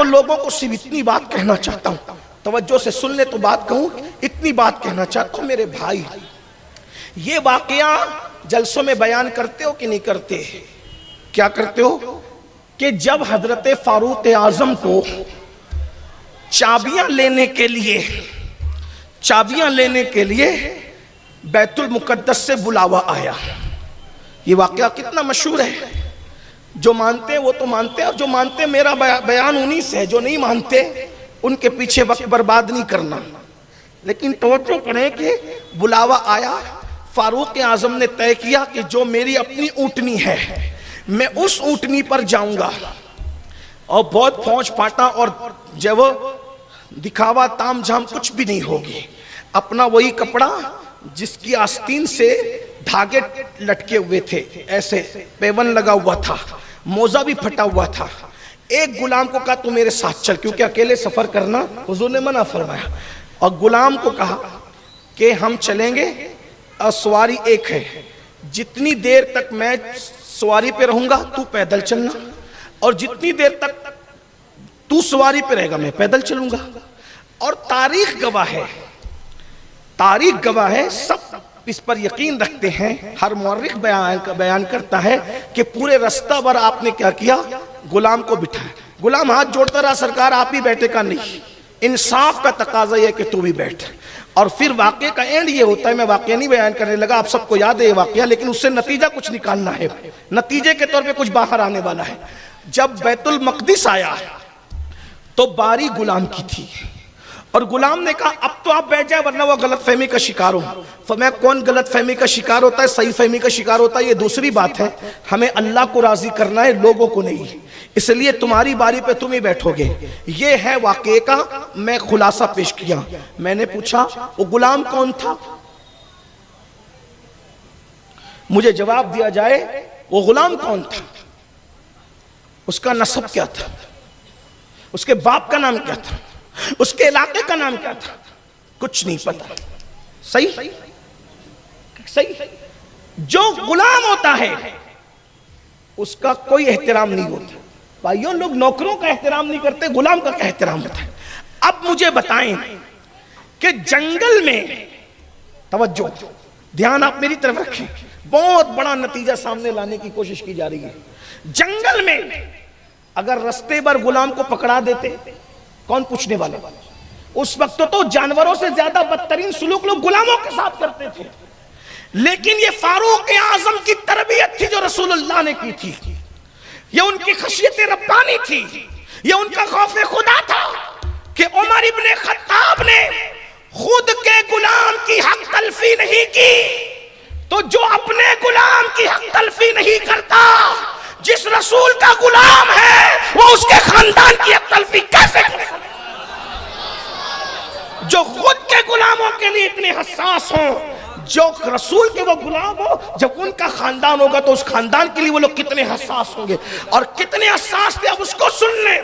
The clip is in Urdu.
لوگوں کو صرف اتنی بات کہنا چاہتا ہوں، توجہ سے سن لے تو بات کہوں، اتنی بات کہنا چاہتا ہوں میرے بھائی، یہ واقعہ جلسوں میں بیان کرتے ہو کہ نہیں کرتے؟ کیا کرتے ہو کہ جب حضرت فاروق اعظم کو چابیاں لینے کے لیے بیت المقدس سے بلاوا آیا، یہ واقعہ کتنا مشہور ہے، جو مانتے ہیں وہ تو مانتے ہیں، اور جو مانتے ہیں میرا بیان انہی سے ہے، جو نہیں مانتے ان کے پیچھے وقت برباد نہیں کرنا۔ لیکن توجہ کریں کہ بلاوا آیا، فاروق اعظم نے طے کیا کہ جو میری اپنی اونٹنی ہے میں اس اونٹنی پر جاؤں گا، اور بہت فوج پھاٹا اور جب دکھاوا تام جھام کچھ بھی نہیں ہوگی، اپنا وہی کپڑا جس کی آستین سے دھاگے لٹکے ہوئے تھے، ایسے پیون لگا ہوا تھا، موزہ بھی پھٹا ہوا تھا، ایک غلام کو کہا تو میرے ساتھ چل، کیونکہ اکیلے سفر کرنا حضور نے منع فرمایا، اور غلام کو کہا کہ ہم چلیں گے اور سواری ایک ہے، جتنی دیر تک میں سواری پہ رہوں گا تو پیدل چلنا، اور جتنی دیر تک تو سواری پہ رہے گا میں پیدل چلوں گا۔ اور تاریخ گواہ ہے، سب اس پر یقین رکھتے ہیں، ہر مورخ بیان کرتا ہے کہ پورے رستہ بھر آپ نے کیا کیا، غلام کو بٹھایا، غلام ہاتھ جوڑتا رہا، سرکار آپ ہی بیٹھے کا نہیں، انصاف کا تقاضا یہ کہ تو بھی بیٹھ۔ اور پھر واقعے کا اینڈ یہ ہوتا ہے، میں واقعہ نہیں بیان کرنے لگا، آپ سب کو یاد ہے یہ واقعہ، لیکن اس سے نتیجہ کچھ نکالنا ہے، نتیجے کے طور پہ کچھ باہر آنے والا ہے۔ جب بیت المقدس آیا تو باری غلام کی تھی، اور غلام نے کہا اب تو آپ بیٹھ جائیں ورنہ وہ غلط فہمی کا شکار ہو۔ فرمایا کون غلط فہمی کا شکار ہوتا ہے؟ صحیح فہمی کا شکار ہوتا ہے، یہ دوسری بات ہے، ہمیں اللہ کو راضی کرنا ہے، لوگوں کو نہیں، اس لیے تمہاری باری پہ تم ہی بیٹھو گے۔ یہ ہے واقعے کا میں خلاصہ پیش کیا۔ میں نے پوچھا وہ غلام کون تھا؟ مجھے جواب دیا جائے وہ غلام کون تھا، اس کا نسب کیا تھا، اس کے باپ کا نام کیا تھا، اس کے علاقے کا نام کیا تھا، کچھ نہیں پتا۔ صحیح؟ جو غلام ہوتا ہے اس کا کوئی احترام نہیں ہوتا۔ بھائیوں، لوگ نوکروں کا احترام نہیں کرتے، غلام کا کیا احترام ہوتا ہے؟ اب مجھے بتائیں کہ جنگل میں، توجہ دھیان آپ میری طرف رکھیں، بہت بڑا نتیجہ سامنے لانے کی کوشش کی جا رہی ہے۔ جنگل میں اگر رستے پر غلام کو پکڑا دیتے کون پوچھنے والے؟ اس وقت تو جانوروں سے زیادہ بدترین سلوک لوگ غلاموں کے ساتھ کرتے تھے، لیکن یہ فاروق اعظم کی تربیت تھی جو رسول اللہ نے کی تھی، یہ ان کی خشیت ربانی تھی، یہ ان کا خوف خدا تھا کہ عمر ابن خطاب نے خود کے غلام کی حق تلفی نہیں کی، تو جو اپنے غلام کی حق تلفی نہیں کرتا، جس رسول کا غلام ہے وہ اس کے خاندان کی حق تلفی کیسے کرے؟ جو خود کے غلاموں کے لیے اتنے حساس ہوں، جو رسول کے وہ غلام ہو، جب ان کا خاندان ہوگا تو اس خاندان کے لیے وہ لوگ کتنے حساس ہوں گے، اور کتنے حساس تھے اب اس کو سن لیں۔